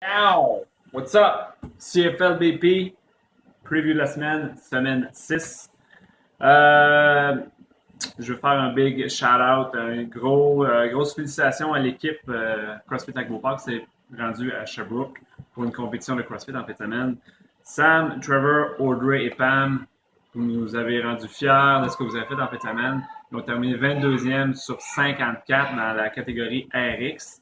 Ow! What's up? CFLBP, preview de la semaine, semaine 6. Euh, je veux faire un big shout-out, grosse félicitations à l'équipe CrossFit Agbo Park qui s'est rendue à Sherbrooke pour une compétition de CrossFit en fin de semaine. Sam, Trevor, Audrey et Pam, vous nous avez rendu fiers de ce que vous avez fait en fin de semaine. Ils ont terminé 22e sur 54 dans la catégorie RX.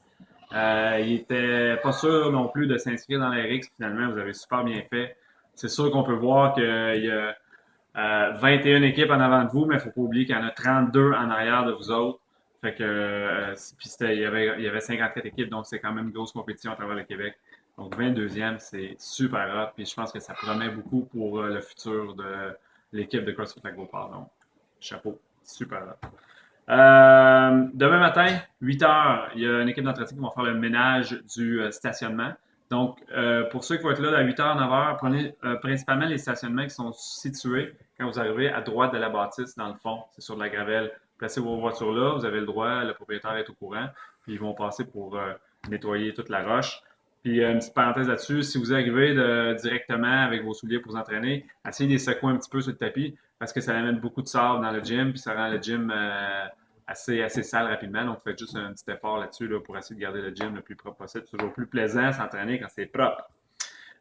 Il était pas sûr non plus de s'inscrire dans l'RX. Finalement, vous avez super bien fait. C'est sûr qu'on peut voir qu'il y a 21 équipes en avant de vous, mais il ne faut pas oublier qu'il y en a 32 en arrière de vous autres. Fait que, puis il y avait 54 équipes, donc c'est quand même une grosse compétition à travers le Québec. Donc 22e, c'est super hot, puis je pense que ça promet beaucoup pour le futur de l'équipe de CrossFit Lac Beauport. Donc, chapeau, super hot. Demain matin, 8 heures, il y a une équipe d'entretien qui va faire le ménage du stationnement. Donc, pour ceux qui vont être là à 8 heures, 9 heures, prenez principalement les stationnements qui sont situés quand vous arrivez à droite de la bâtisse, dans le fond. C'est sur de la gravelle. Placez vos voitures là, vous avez le droit, le propriétaire est au courant, puis ils vont passer pour nettoyer toute la roche. Puis, une petite parenthèse là-dessus, si vous arrivez directement avec vos souliers pour vous entraîner, essayez de les secouer un petit peu sur le tapis parce que ça amène beaucoup de sable dans le gym, puis ça rend le gym assez sale rapidement. Donc, faites juste un petit effort là-dessus là, pour essayer de garder le gym le plus propre possible. C'est toujours plus plaisant s'entraîner quand c'est propre.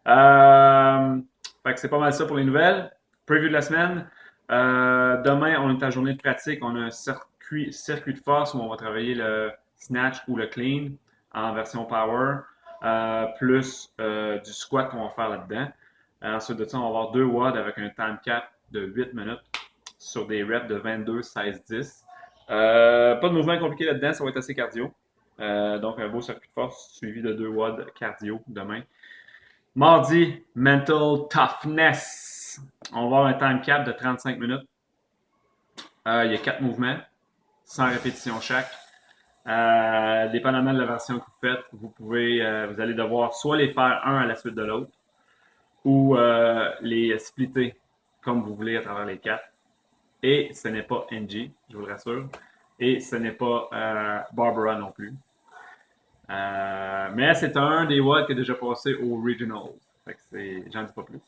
Fait que c'est pas mal ça pour les nouvelles. Preview de la semaine. Demain, on est en journée de pratique. On a un circuit de force où on va travailler le snatch ou le clean en version power, plus du squat qu'on va faire là-dedans. Ensuite de ça, on va avoir 2 watts avec un time cap de 8 minutes sur des reps de 22, 16, 10. Pas de mouvement compliqué là-dedans, ça va être assez cardio. Donc, un beau circuit de force suivi de 2 watts cardio demain. Mardi, mental toughness. On va avoir un time cap de 35 minutes. Il y a 4 mouvements, 100 répétitions chaque. Dépendamment de la version que vous faites, vous allez devoir soit les faire un à la suite de l'autre ou les splitter comme vous voulez à travers les 4. Et ce n'est pas NG, je vous le rassure. Et ce n'est pas Barbara non plus. Mais c'est un des watts qui est déjà passé au Regionals. Fait que j'en dis pas plus.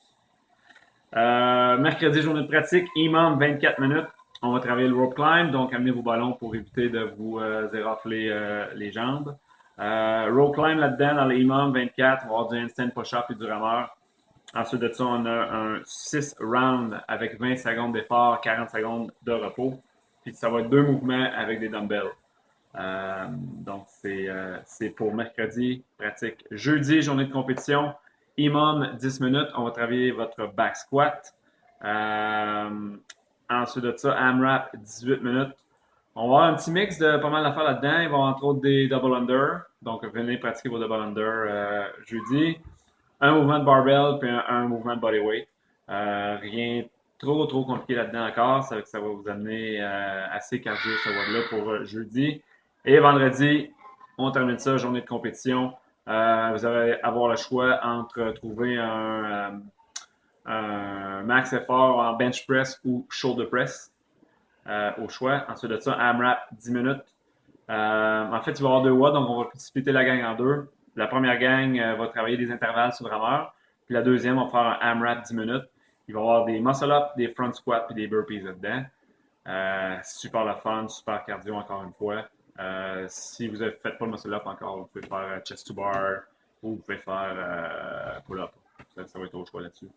Mercredi, journée de pratique, imam 24 minutes. On va travailler le rope climb, donc amenez vos ballons pour éviter de vous érafler les jambes. Rope climb là-dedans, dans l'imam 24, on va avoir du handstand push-up et du rameur. Ensuite de ça, on a un 6 rounds avec 20 secondes d'effort, 40 secondes de repos. Puis ça va être 2 mouvements avec des dumbbells. Donc, c'est pour mercredi, pratique. Jeudi, journée de compétition. Imam, 10 minutes. On va travailler votre back squat. Ensuite de ça, AMRAP, 18 minutes. On va avoir un petit mix de pas mal d'affaires là-dedans. Il va y avoir entre autres des double under. Donc, venez pratiquer vos double under jeudi. Un mouvement de barbell puis un mouvement de bodyweight. Rien trop compliqué là-dedans encore. Ça va vous amener assez cardio ce WOD-là pour jeudi. Et vendredi, on termine ça, journée de compétition. Vous allez avoir le choix entre trouver un max effort en bench press ou shoulder press au choix. Ensuite de ça, AMRAP 10 minutes. En fait, il va y avoir 2 watts, donc on va splitter la gang en deux. La première gang va travailler des intervalles sur le rameur. Puis la deuxième, on va faire un AMRAP 10 minutes. Il va y avoir des muscle-up, des front squats et des burpees là-dedans. Super le fun, super cardio encore une fois. Si vous ne faites pas le muscle-up encore, vous pouvez faire chest to bar ou vous pouvez faire pull-up. Ça va être au choix là-dessus.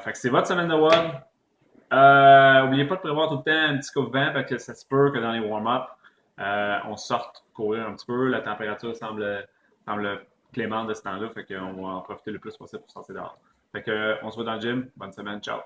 Fait que c'est votre semaine de WOD. N'oubliez pas de prévoir tout le temps un petit coup de vent parce que ça se peut que dans les warm-up, on sorte courir un petit peu. La température semble clémente de ce temps-là. Fait qu'on va en profiter le plus possible pour sortir dehors. Fait que, on se voit dans le gym. Bonne semaine. Ciao.